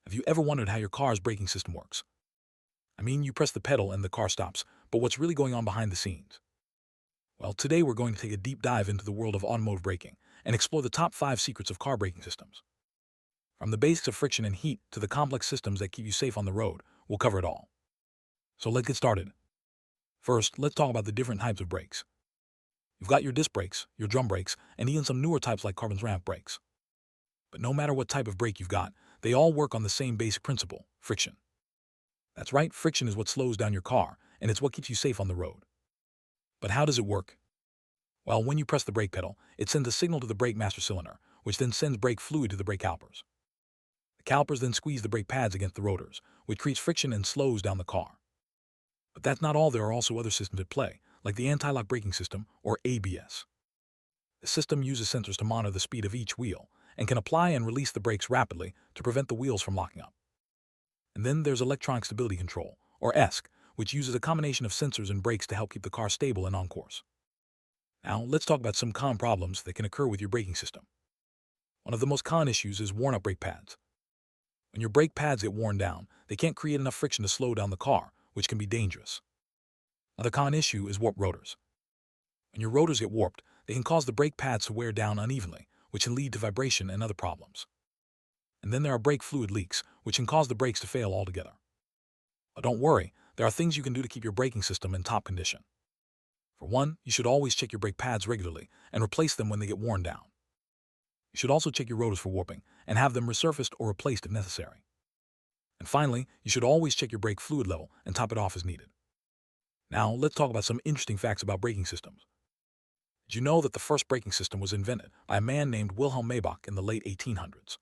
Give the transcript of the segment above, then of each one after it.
Have you ever wondered how your car's braking system works? I mean, you press the pedal and the car stops, but what's really going on behind the scenes? Well, today we're going to take a deep dive into the world of automotive braking and explore the top 5 secrets of car braking systems. From the basics of friction and heat to the complex systems that keep you safe on the road, we'll cover it all. So let's get started. First, let's talk about the different types of brakes. You've got your disc brakes, your drum brakes, and even some newer types like carbon ramp brakes. But no matter what type of brake you've got, they all work on the same basic principle: friction. That's right, friction is what slows down your car, and it's what keeps you safe on the road. But how does it work? Well, when you press the brake pedal, it sends a signal to the brake master cylinder, which then sends brake fluid to the brake calipers. The calipers then squeeze the brake pads against the rotors, which creates friction and slows down the car. But that's not all. There are also other systems at play, like the anti-lock braking system, or ABS. The system uses sensors to monitor the speed of each wheel and can apply and release the brakes rapidly to prevent the wheels from locking up. And then there's electronic stability control, or ESC, which uses a combination of sensors and brakes to help keep the car stable and on course. Now, let's talk about some common problems that can occur with your braking system. One of the most common issues is worn-out brake pads. When your brake pads get worn down, they can't create enough friction to slow down the car, which can be dangerous. Another common issue is warped rotors. When your rotors get warped, they can cause the brake pads to wear down unevenly, which can lead to vibration and other problems. And then there are brake fluid leaks, which can cause the brakes to fail altogether. But don't worry, there are things you can do to keep your braking system in top condition. For one, you should always check your brake pads regularly and replace them when they get worn down. You should also check your rotors for warping and have them resurfaced or replaced if necessary. And finally, you should always check your brake fluid level and top it off as needed. Now, let's talk about some interesting facts about braking systems. Did you know that the first braking system was invented by a man named Wilhelm Maybach in the late 1800s?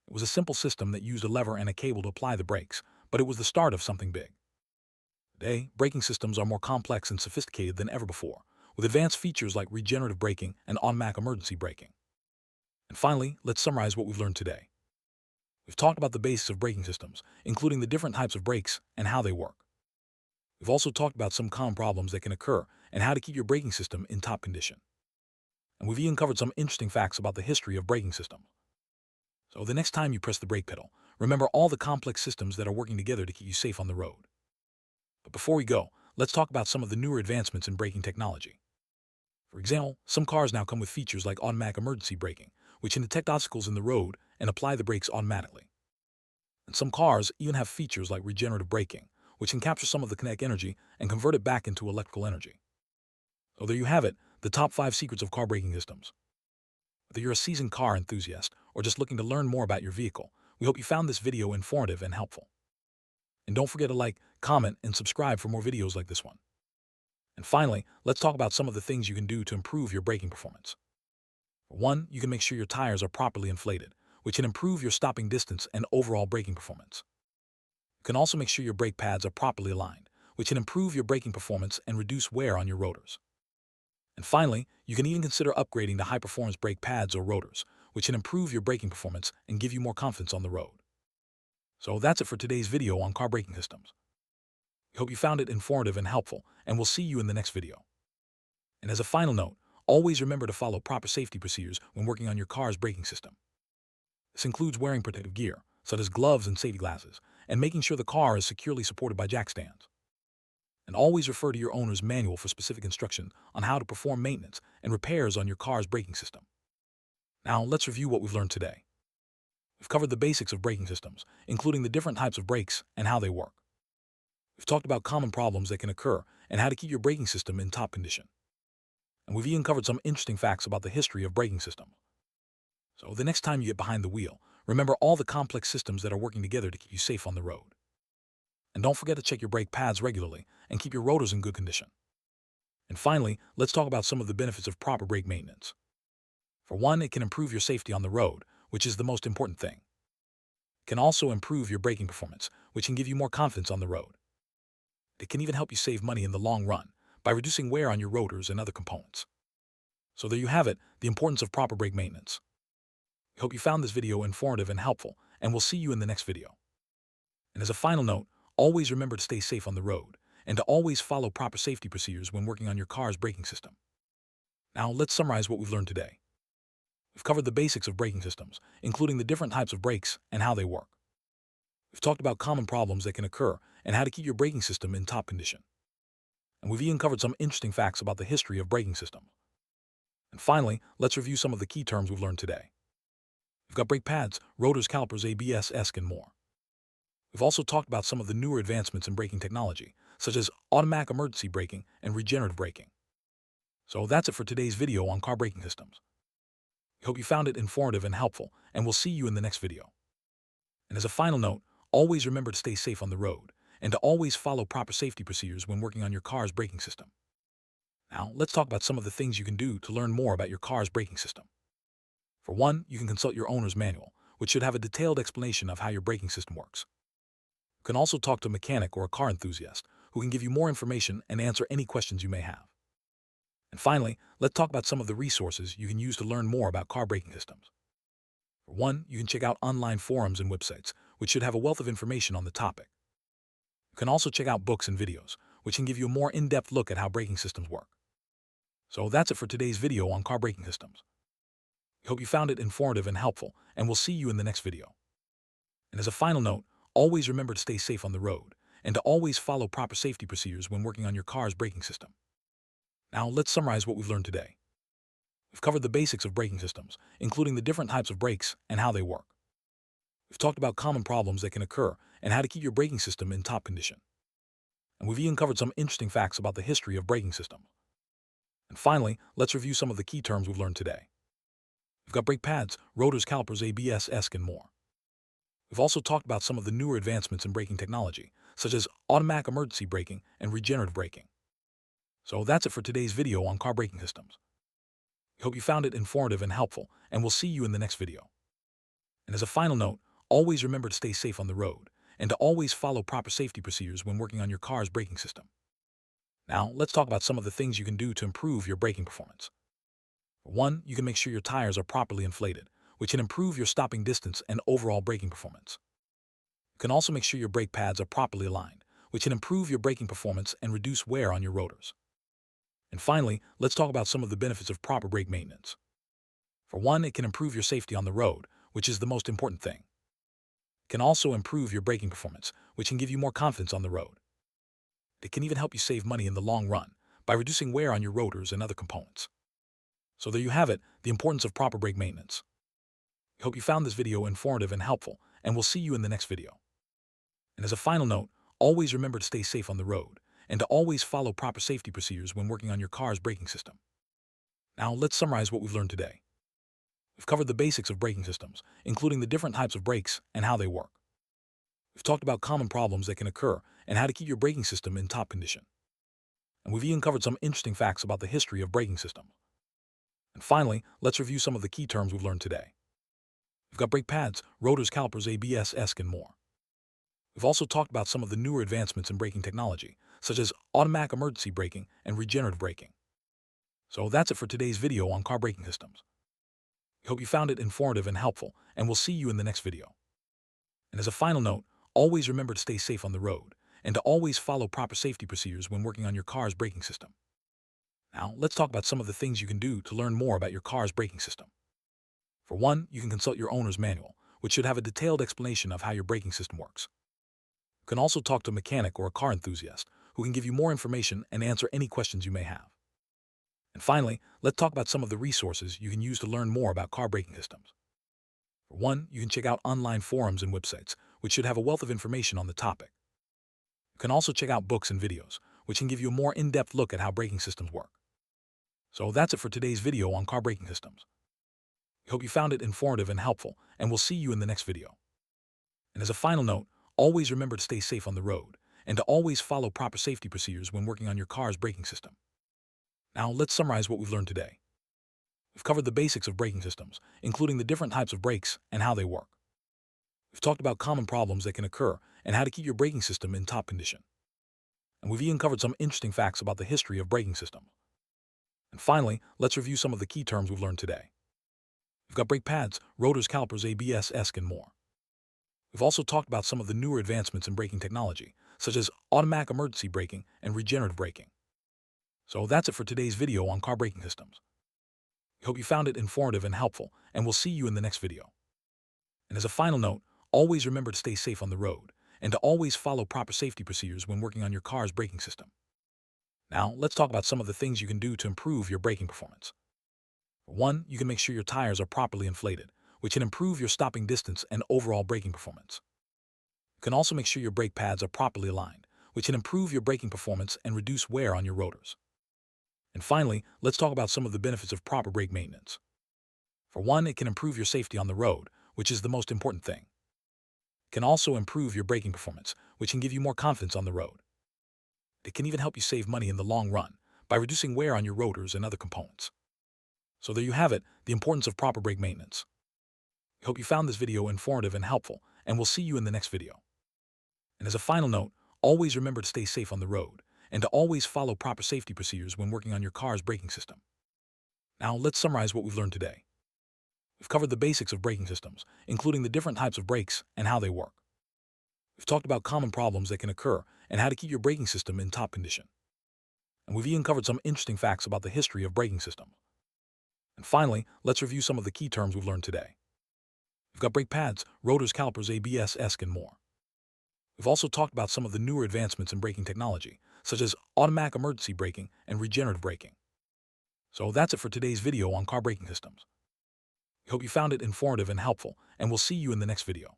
It was a simple system that used a lever and a cable to apply the brakes, but it was the start of something big. Today, braking systems are more complex and sophisticated than ever before, with advanced features like regenerative braking and automatic emergency braking. And finally, let's summarize what we've learned today. We've talked about the basics of braking systems, including the different types of brakes and how they work. We've also talked about some common problems that can occur and how to keep your braking system in top condition. And we've even covered some interesting facts about the history of braking systems. So the next time you press the brake pedal, remember all the complex systems that are working together to keep you safe on the road. But before we go, let's talk about some of the newer advancements in braking technology. For example, some cars now come with features like automatic emergency braking, which can detect obstacles in the road and apply the brakes automatically. And some cars even have features like regenerative braking, which can capture some of the kinetic energy and convert it back into electrical energy. So there you have it, the top 5 secrets of car braking systems. Whether you're a seasoned car enthusiast or just looking to learn more about your vehicle, we hope you found this video informative and helpful. And don't forget to like, comment, and subscribe for more videos like this one. And finally, let's talk about some of the things you can do to improve your braking performance. For one, you can make sure your tires are properly inflated, which can improve your stopping distance and overall braking performance. You can also make sure your brake pads are properly aligned, which can improve your braking performance and reduce wear on your rotors. And finally, you can even consider upgrading to high-performance brake pads or rotors, which can improve your braking performance and give you more confidence on the road. So that's it for today's video on car braking systems. We hope you found it informative and helpful, and we'll see you in the next video. And as a final note, always remember to follow proper safety procedures when working on your car's braking system. This includes wearing protective gear, such as gloves and safety glasses, and making sure the car is securely supported by jack stands. And always refer to your owner's manual for specific instructions on how to perform maintenance and repairs on your car's braking system. Now, let's review what we've learned today. We've covered the basics of braking systems, including the different types of brakes and how they work. We've talked about common problems that can occur and how to keep your braking system in top condition. And we've even covered some interesting facts about the history of braking systems. So the next time you get behind the wheel, remember all the complex systems that are working together to keep you safe on the road. And don't forget to check your brake pads regularly and keep your rotors in good condition. And finally, let's talk about some of the benefits of proper brake maintenance. For one, it can improve your safety on the road, which is the most important thing. It can also improve your braking performance, which can give you more confidence on the road. It can even help you save money in the long run by reducing wear on your rotors and other components. So there you have it, the importance of proper brake maintenance. We hope you found this video informative and helpful, and we'll see you in the next video. And as a final note, always remember to stay safe on the road and to always follow proper safety procedures when working on your car's braking system. Now, let's summarize what we've learned today. We've covered the basics of braking systems, including the different types of brakes and how they work. We've talked about common problems that can occur and how to keep your braking system in top condition. And we've even covered some interesting facts about the history of braking systems. And finally, let's review some of the key terms we've learned today. We've got brake pads, rotors, calipers, ABS, ESC, and more. We've also talked about some of the newer advancements in braking technology, such as automatic emergency braking and regenerative braking. So that's it for today's video on car braking systems. We hope you found it informative and helpful, and we'll see you in the next video. And as a final note, always remember to stay safe on the road, and to always follow proper safety procedures when working on your car's braking system. Now, let's talk about some of the things you can do to learn more about your car's braking system. For one, you can consult your owner's manual, which should have a detailed explanation of how your braking system works. You can also talk to a mechanic or a car enthusiast who can give you more information and answer any questions you may have. And finally, let's talk about some of the resources you can use to learn more about car braking systems. For one, you can check out online forums and websites, which should have a wealth of information on the topic. You can also check out books and videos, which can give you a more in-depth look at how braking systems work. So that's it for today's video on car braking systems. We hope you found it informative and helpful, and we'll see you in the next video. And as a final note, always remember to stay safe on the road, and to always follow proper safety procedures when working on your car's braking system. Now, let's summarize what we've learned today. We've covered the basics of braking systems, including the different types of brakes and how they work. We've talked about common problems that can occur and how to keep your braking system in top condition. And we've even covered some interesting facts about the history of braking systems. And finally, let's review some of the key terms we've learned today. We've got brake pads, rotors, calipers, ABS, ESC, and more. We've also talked about some of the newer advancements in braking technology, such as automatic emergency braking and regenerative braking. So that's it for today's video on car braking systems. We hope you found it informative and helpful, and we'll see you in the next video. And as a final note, always remember to stay safe on the road, and to always follow proper safety procedures when working on your car's braking system. Now, let's talk about some of the things you can do to improve your braking performance. For one, you can make sure your tires are properly inflated, which can improve your stopping distance and overall braking performance. You can also make sure your brake pads are properly aligned, which can improve your braking performance and reduce wear on your rotors. And finally, let's talk about some of the benefits of proper brake maintenance. For one, it can improve your safety on the road, which is the most important thing. It can also improve your braking performance, which can give you more confidence on the road. It can even help you save money in the long run by reducing wear on your rotors and other components. So there you have it, the importance of proper brake maintenance. I hope you found this video informative and helpful, and we'll see you in the next video. And as a final note, always remember to stay safe on the road, and to always follow proper safety procedures when working on your car's braking system. Now, let's summarize what we've learned today. We've covered the basics of braking systems, including the different types of brakes and how they work. We've talked about common problems that can occur and how to keep your braking system in top condition. And we've even covered some interesting facts about the history of braking systems. And finally, let's review some of the key terms we've learned today. We've got brake pads, rotors, calipers, ABS, ESC, and more. We've also talked about some of the newer advancements in braking technology, such as automatic emergency braking and regenerative braking. So that's it for today's video on car braking systems. We hope you found it informative and helpful, and we'll see you in the next video. And as a final note, always remember to stay safe on the road, and to always follow proper safety procedures when working on your car's braking system. Now, let's talk about some of the things you can do to learn more about your car's braking system. For one, you can consult your owner's manual, which should have a detailed explanation of how your braking system works. You can also talk to a mechanic or a car enthusiast who can give you more information and answer any questions you may have. And finally, let's talk about some of the resources you can use to learn more about car braking systems. For one, you can check out online forums and websites, which should have a wealth of information on the topic. You can also check out books and videos, which can give you a more in-depth look at how braking systems work. So that's it for today's video on car braking systems. We hope you found it informative and helpful, and we'll see you in the next video. And as a final note, always remember to stay safe on the road, and to always follow proper safety procedures when working on your car's braking system. Now, let's summarize what we've learned today. We've covered the basics of braking systems, including the different types of brakes and how they work. We've talked about common problems that can occur and how to keep your braking system in top condition. And we've even covered some interesting facts about the history of braking systems. And finally, let's review some of the key terms we've learned today. We've got brake pads, rotors, calipers, ABS, ESC, and more. We've also talked about some of the newer advancements in braking technology, such as automatic emergency braking and regenerative braking. So that's it for today's video on car braking systems. We hope you found it informative and helpful, and we'll see you in the next video. And as a final note, always remember to stay safe on the road and to always follow proper safety procedures when working on your car's braking system. Now, let's talk about some of the things you can do to improve your braking performance. For one, you can make sure your tires are properly inflated, which can improve your stopping distance and overall braking performance. You can also make sure your brake pads are properly aligned, which can improve your braking performance and reduce wear on your rotors. And finally, let's talk about some of the benefits of proper brake maintenance. For one, it can improve your safety on the road, which is the most important thing. It can also improve your braking performance, which can give you more confidence on the road. It can even help you save money in the long run by reducing wear on your rotors and other components. So there you have it, the importance of proper brake maintenance. I hope you found this video informative and helpful, and we'll see you in the next video. And as a final note, always remember to stay safe on the road and to always follow proper safety procedures when working on your car's braking system. Now, let's summarize what we've learned today. We've covered the basics of braking systems, including the different types of brakes and how they work. We've talked about common problems that can occur and how to keep your braking system in top condition. And we've even covered some interesting facts about the history of braking systems. And finally, let's review some of the key terms we've learned today. We've got brake pads, rotors, calipers, ABS, ESC, and more. We've also talked about some of the newer advancements in braking technology, such as automatic emergency braking and regenerative braking. So that's it for today's video on car braking systems. We hope you found it informative and helpful, and we'll see you in the next video.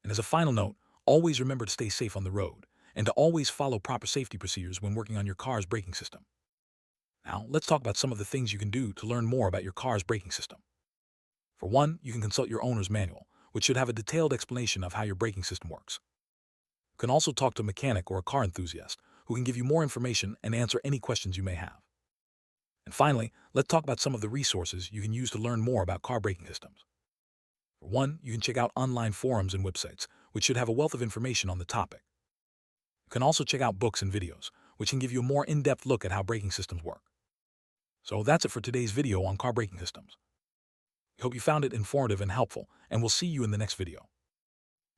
And as a final note, always remember to stay safe on the road and to always follow proper safety procedures when working on your car's braking system. Now, let's talk about some of the things you can do to learn more about your car's braking system. For one, you can consult your owner's manual, which should have a detailed explanation of how your braking system works. You can also talk to a mechanic or a car enthusiast who can give you more information and answer any questions you may have. And finally, let's talk about some of the resources you can use to learn more about car braking systems. For one, you can check out online forums and websites, which should have a wealth of information on the topic. You can also check out books and videos, which can give you a more in-depth look at how braking systems work. So that's it for today's video on car braking systems. We hope you found it informative and helpful, and we'll see you in the next video.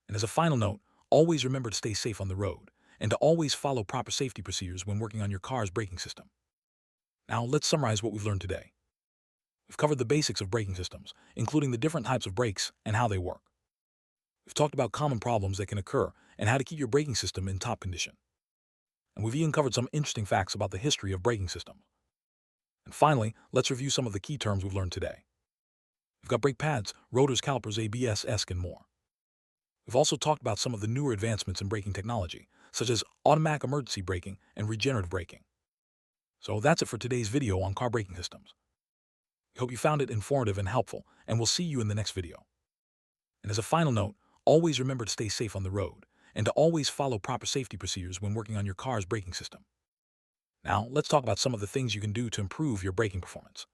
And as a final note, always remember to stay safe on the road and to always follow proper safety procedures when working on your car's braking system. Now, let's summarize what we've learned today. We've covered the basics of braking systems, including the different types of brakes and how they work. We've talked about common problems that can occur and how to keep your braking system in top condition. And we've even covered some interesting facts about the history of braking systems. And finally, let's review some of the key terms we've learned today. We've got brake pads, rotors, calipers, ABS, ESC, and more. We've also talked about some of the newer advancements in braking technology, such as automatic emergency braking and regenerative braking. So that's it for today's video on car braking systems. We hope you found it informative and helpful, and we'll see you in the next video. And as a final note, always remember to stay safe on the road and to always follow proper safety procedures when working on your car's braking system. Now, let's talk about some of the things you can do to improve your braking performance.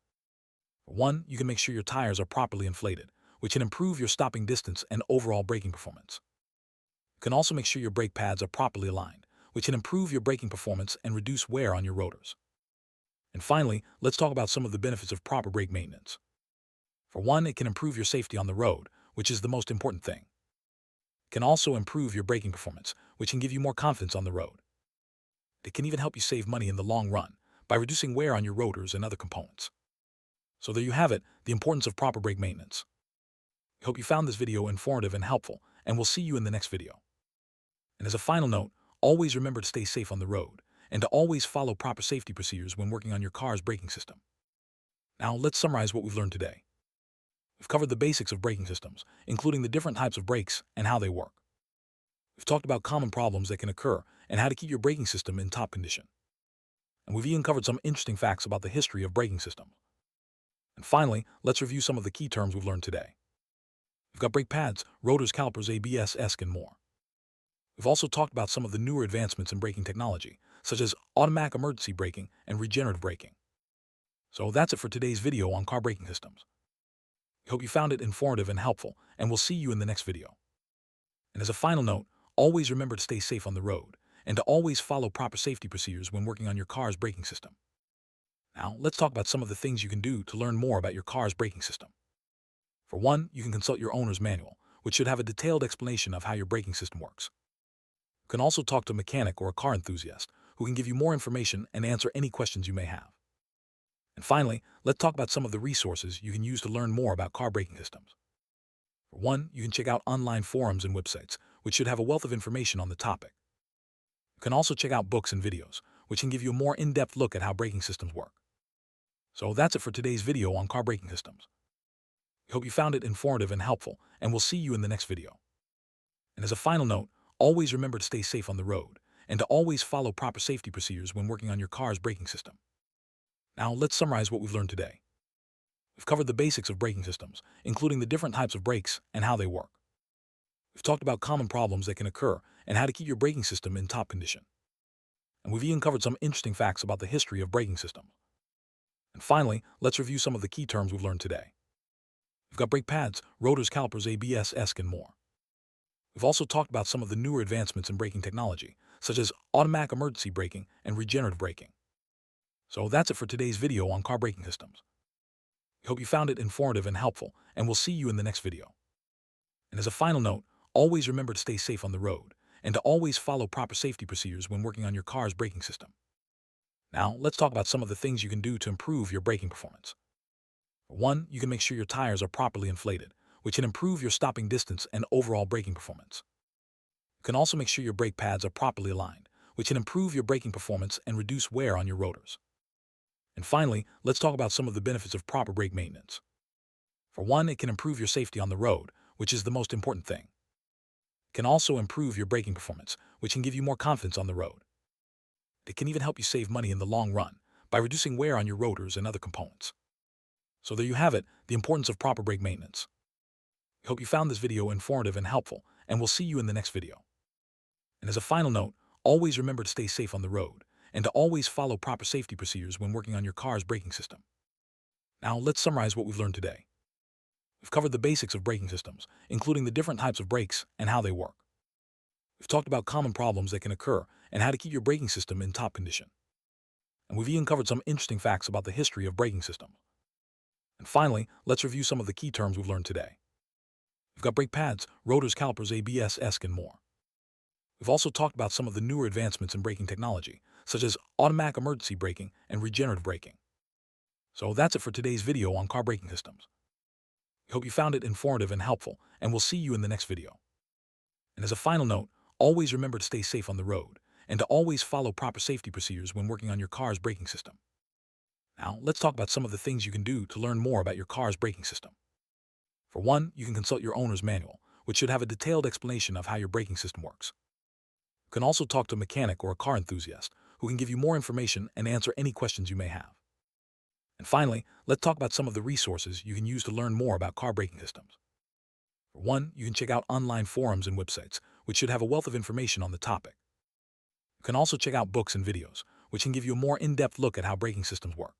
For one, you can make sure your tires are properly inflated, which can improve your stopping distance and overall braking performance. You can also make sure your brake pads are properly aligned, which can improve your braking performance and reduce wear on your rotors. And finally, let's talk about some of the benefits of proper brake maintenance. For one, it can improve your safety on the road, which is the most important thing. It can also improve your braking performance, which can give you more confidence on the road. It can even help you save money in the long run by reducing wear on your rotors and other components. So there you have it, the importance of proper brake maintenance. I hope you found this video informative and helpful, and we'll see you in the next video. And as a final note, always remember to stay safe on the road and to always follow proper safety procedures when working on your car's braking system. Now, let's summarize what we've learned today. We've covered the basics of braking systems, including the different types of brakes and how they work. We've talked about common problems that can occur and how to keep your braking system in top condition. And we've even covered some interesting facts about the history of braking systems. And finally, let's review some of the key terms we've learned today. We've got brake pads, rotors, calipers, ABS, ESC, and more. We've also talked about some of the newer advancements in braking technology, such as automatic emergency braking and regenerative braking. So that's it for today's video on car braking systems. We hope you found it informative and helpful, and we'll see you in the next video. And as a final note, always remember to stay safe on the road and to always follow proper safety procedures when working on your car's braking system. Now, let's talk about some of the things you can do to learn more about your car's braking system. For one, you can consult your owner's manual, which should have a detailed explanation of how your braking system works. You can also talk to a mechanic or a car enthusiast who can give you more information and answer any questions you may have. And finally, let's talk about some of the resources you can use to learn more about car braking systems. For one, you can check out online forums and websites, which should have a wealth of information on the topic. You can also check out books and videos, which can give you a more in-depth look at how braking systems work. So that's it for today's video on car braking systems. We hope you found it informative and helpful, and we'll see you in the next video. And as a final note, always remember to stay safe on the road, and to always follow proper safety procedures when working on your car's braking system. Now let's summarize what we've learned today. We've covered the basics of braking systems, including the different types of brakes and how they work. We've talked about common problems that can occur and how to keep your braking system in top condition. And we've even covered some interesting facts about the history of braking systems. And finally, let's review some of the key terms we've learned today. We've got brake pads, rotors, calipers, ABS, ESC, and more. We've also talked about some of the newer advancements in braking technology, such as automatic emergency braking and regenerative braking. So that's it for today's video on car braking systems. We hope you found it informative and helpful, and we'll see you in the next video. And as a final note, always remember to stay safe on the road, and to always follow proper safety procedures when working on your car's braking system. Now, let's talk about some of the things you can do to improve your braking performance. For one, you can make sure your tires are properly inflated, which can improve your stopping distance and overall braking performance. You can also make sure your brake pads are properly aligned, which can improve your braking performance and reduce wear on your rotors. And finally, let's talk about some of the benefits of proper brake maintenance. For one, it can improve your safety on the road, which is the most important thing. It can also improve your braking performance, which can give you more confidence on the road. It can even help you save money in the long run by reducing wear on your rotors and other components. So there you have it, the importance of proper brake maintenance. We hope you found this video informative and helpful, and we'll see you in the next video. And as a final note, always remember to stay safe on the road, and to always follow proper safety procedures when working on your car's braking system. Now let's summarize what we've learned today. We've covered the basics of braking systems, including the different types of brakes and how they work. We've talked about common problems that can occur and how to keep your braking system in top condition. And we've even covered some interesting facts about the history of braking systems. And finally, let's review some of the key terms we've learned today. We've got brake pads, rotors, calipers, ABS, ESC, and more. We've also talked about some of the newer advancements in braking technology, such as automatic emergency braking and regenerative braking. So that's it for today's video on car braking systems. We hope you found it informative and helpful, and we'll see you in the next video. And as a final note, always remember to stay safe on the road, and to always follow proper safety procedures when working on your car's braking system. Now, let's talk about some of the things you can do to learn more about your car's braking system. For one, you can consult your owner's manual, which should have a detailed explanation of how your braking system works. You can also talk to a mechanic or a car enthusiast who can give you more information and answer any questions you may have. And finally, let's talk about some of the resources you can use to learn more about car braking systems. For one, you can check out online forums and websites, which should have a wealth of information on the topic. You can also check out books and videos, which can give you a more in-depth look at how braking systems work.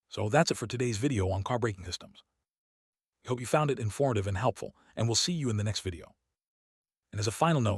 So that's it for today's video on car braking systems. We hope you found it informative and helpful, and we'll see you in the next video. And as a final note,